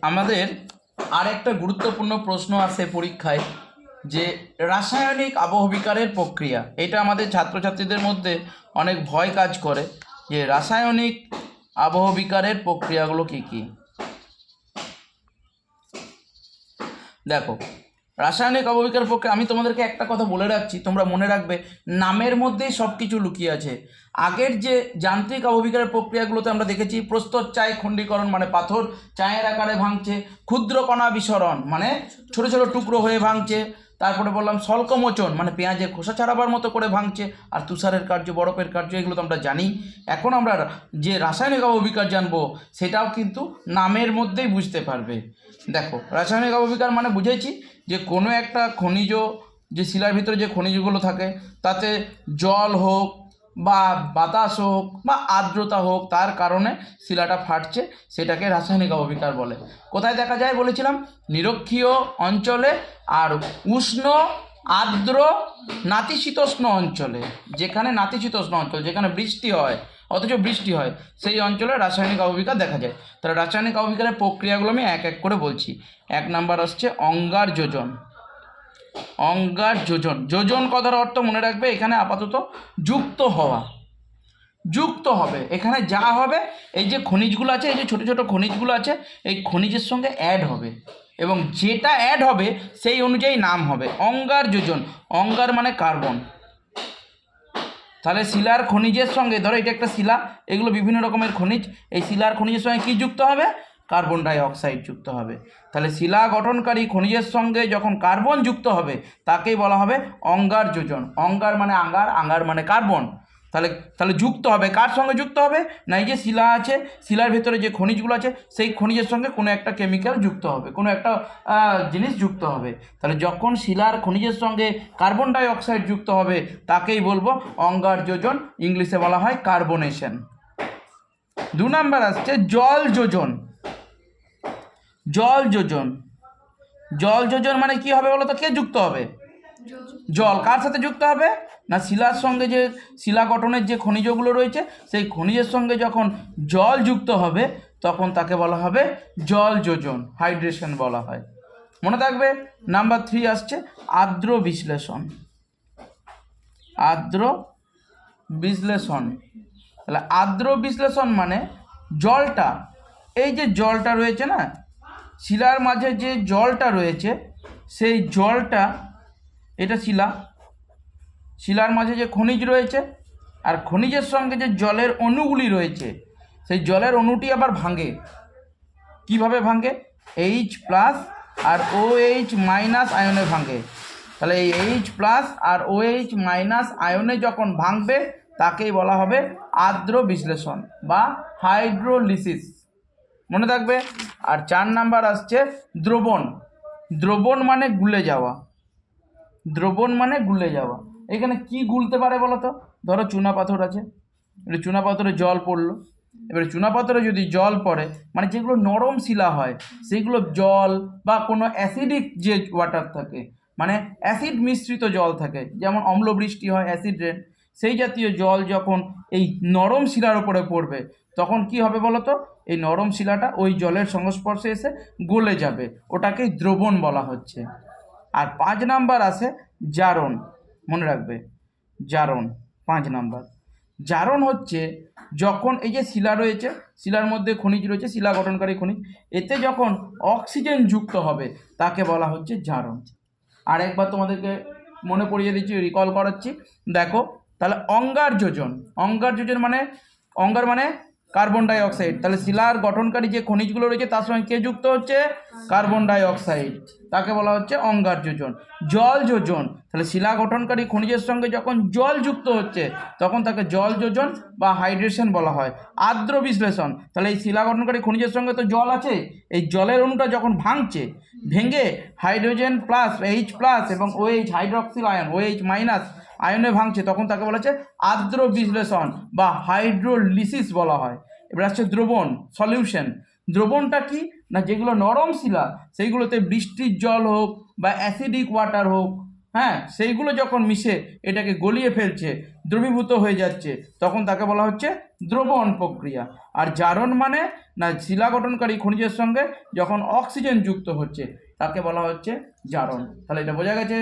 আমাদের আর একটা গুরুত্বপূর্ণ প্রশ্ন আসে পরীক্ষায়, যে রাসায়নিক আবহবিকারের প্রক্রিয়া। এটা আমাদের ছাত্রছাত্রীদের মধ্যে অনেক ভয় কাজ করে, যে রাসায়নিক আবহবিকারের প্রক্রিয়াগুলো কী কী। দেখো, রাসায়নিক আবহবিকার প্রক্রিয়া আমি তোমাদেরকে একটা কথা বলে রাখছি, তোমরা মনে রাখবে, নামের মধ্যেই সব কিছু লুকিয়ে আছে। আগের যে যান্ত্রিক আবহবিকারের প্রক্রিয়াগুলোতে আমরা দেখেছি প্রস্তর চায় খণ্ডীকরণ, মানে পাথর চায়ের আকারে ভাঙছে, ক্ষুদ্র কণা বিসরণ মানে ছোট ছোট টুকরো হয়ে ভাঙছে, তারপরে বললাম স্বল্পমোচন মানে পেঁয়াজের খোসা ছাড়াবার মতো করে ভাঙছে, আর তুষারের কার্য, বরফের কার্য, এগুলো তো আমরা জানি। এখন আমরা যে রাসায়নিক আবহবিকার জানবো সেটাও কিন্তু নামের মধ্যেই বুঝতে পারবে। দেখো, রাসায়নিক আবহবিকার মানে বুঝেছি যে কোনো একটা খনিজ, যে শিলার ভিতরে যে খনিজগুলো থাকে তাতে জল হোক বা বাতাস হোক বা আর্দ্রতা হোক, তার কারণে শিলাটা ফাটছে, সেটাকে রাসায়নিক আবহবিকার বলে। কোথায় দেখা যায় বলেছিলাম? নিরক্ষীয় অঞ্চলে আর উষ্ণ আর্দ্র নাতিশীতোষ্ণ অঞ্চলে। যেখানে নাতিশীতোষ্ণ অঞ্চল, যেখানে বৃষ্টি হয় অথচ বৃষ্টি হয়, সেই অঞ্চলে রাসায়নিক আবহবিকার দেখা যায়। তাহলে রাসায়নিক আবহবিকারের প্রক্রিয়াগুলো আমি এক এক করে বলছি। এক নাম্বার আসছে অঙ্গার যোজন। অঙ্গার যোজন, যোজন কথার অর্থ মনে রাখবে, এখানে আপাতত যুক্ত হওয়া, যুক্ত হবে। এখানে যা হবে, এই যে খনিজগুলো আছে, এই যে ছোট ছোট খনিজগুলো আছে, এই খনিজের সঙ্গে অ্যাড হবে, এবং যেটা অ্যাড হবে সেই অনুযায়ী নাম হবে অঙ্গার যোজন। অঙ্গার মানে কার্বন। তাহলে শিলার খনিজের সঙ্গে, ধরো এটা একটা শিলা, এগুলো বিভিন্ন রকমের খনিজ, এই শিলার খনিজের সঙ্গে কী যুক্ত হবে? কার্বন ডাই অক্সাইড যুক্ত হবে। তাহলে শিলা গঠনকারী খনিজের সঙ্গে যখন কার্বন যুক্ত হবে তাকেই বলা হবে অঙ্গার যোজন। অঙ্গার মানে আঙ্গার, আঙ্গার মানে কার্বন। তাহলে তাহলে যুক্ত হবে, কার সঙ্গে যুক্ত হবে? না, এই যে শিলা আছে, শিলার ভেতরে যে খনিজগুলো আছে সেই খনিজের সঙ্গে কোনো একটা কেমিক্যাল যুক্ত হবে, কোনো একটা জিনিস যুক্ত হবে। তাহলে যখন শিলার খনিজের সঙ্গে কার্বন ডাই অক্সাইড যুক্ত হবে তাকেই বলবো অঙ্গার যোজন, ইংলিশে বলা হয় কার্বনেশন। 2 নাম্বার আসছে জল যোজন। জল যোজন, জল যোজন মানে কি হবে বলো তো? কে যুক্ত হবে? জল। কার সাথে যুক্ত হবে? না, শিলার সঙ্গে, যে শিলা গঠনের যে খনিজগুলো রয়েছে সেই খনিজের সঙ্গে যখন জল যুক্ত হবে তখন তাকে বলা হবে জল যোজন, হাইড্রেশন বলা হয়। মনে থাকবে। নাম্বার 3 আসছে আর্দ্র বিশ্লেষণ। আর্দ্র বিশ্লেষণ, তাহলে আর্দ্র বিশ্লেষণ মানে জলটা, এই যে জলটা রয়েছে না, শিলার মাঝে যে জলটা রয়েছে সেই জলটা, এটা শিলা, শিলার মাঝে যে খনিজ রয়েছে আর খনিজের সঙ্গে যে জলের অণুগুলি রয়েছে, সেই জলের অণুটি আবার ভাঙে। কিভাবে ভাঙে? H+ আর OH- আয়নে ভাঙে। তাহলে এই H+ আর OH- আয়নে যখন ভাঙবে তাকেই বলা হবে আর্দ্র বিশ্লেষণ বা হাইড্রোলিসিস। মনে থাকবে। আর 4 নাম্বার আসছে দ্রবণ। দ্রবণ মানে গুলে যাওয়া। দ্রবণ মানে গুলে যাওয়া। এখানে কি গুলতে পারে বলো তো? ধরো চুনা পাথর আছে, চুনা পাথরে জল পড়লো, এবারে চুনা পাথরে যদি জল পড়ে, মানে যেগুলো নরম শিলা হয় সেগুলো জল বা কোনো অ্যাসিডিক যে ওয়াটার থাকে, মানে অ্যাসিড মিশ্রিত জল থাকে, যেমন অম্ল বৃষ্টি হয়, অ্যাসিড রেন, সেই জাতীয় জল যখন এই নরম শিলার উপরে পড়বে তখন কি হবে বলো তো? এই নরম শিলাটা ওই জলের সংস্পর্শে এসে গলে যাবে, ওটাকেই দ্রবণ বলা হচ্ছে। আর 5 নাম্বার আসে জারণ। মনে রাখবে, জারণ 5 নাম্বার। জারণ হচ্ছে যখন এই যে শিলা রয়েছে, শিলার মধ্যে খনিজ রয়েছে, শিলা গঠনকারী খনিজ, এতে যখন অক্সিজেন যুক্ত হবে তাকে বলা হচ্ছে জারণ। আর একবার তোমাদেরকে মনে পড়িয়ে দিচ্ছি, রিকল করাচ্ছি। দেখো, তাহলে অঙ্গার যোজন। অঙ্গার যোজন মানে, অঙ্গার মানে কার্বন ডাই অক্সাইড। তাহলে শিলার গঠনকারী যে খনিজগুলো রয়েছে তার সঙ্গে কে যুক্ত হচ্ছে? কার্বন ডাই অক্সাইড, তাকে বলা হচ্ছে অঙ্গার যোজন। জল যোজন, তাহলে শিলা গঠনকারী খনিজের সঙ্গে যখন জল যুক্ত হচ্ছে তখন তাকে জল যোজন বা হাইড্রেশন বলা হয়। আর্দ্র বিশ্লেষণ, তাহলে এই শিলা গঠনকারী খনিজের সঙ্গে তো জল আছে, এই জলের অণুটা যখন ভাঙছে, ভেঙে হাইড্রোজেন প্লাস H+ এবং OH হাইড্রক্সিল আয়ন OH- আয়নে ভাঙছে, তখন তাকে বলা হচ্ছে আর্দ্র বিশ্লেষণ বা হাইড্রোলিসিস বলা হয়। এবার আসছে দ্রবণ, সলিউশন। দ্রবণটা কি? না, যেগুলো নরম শিলা সেইগুলোতে বৃষ্টির জল হোক বা অ্যাসিডিক ওয়াটার হোক হ্যাঁ, সেইগুলো যখন মিশে এটাকে গলিয়ে ফেলছে, দ্রবীভূত হয়ে যাচ্ছে, তখন তাকে বলা হচ্ছে দ্রবণ প্রক্রিয়া। আর জারণ মানে না শিলা গঠনকারী খনিজের সঙ্গে যখন অক্সিজেন যুক্ত হচ্ছে তাকে বলা হচ্ছে জারণ। তাহলে এটা বোঝা গেছে।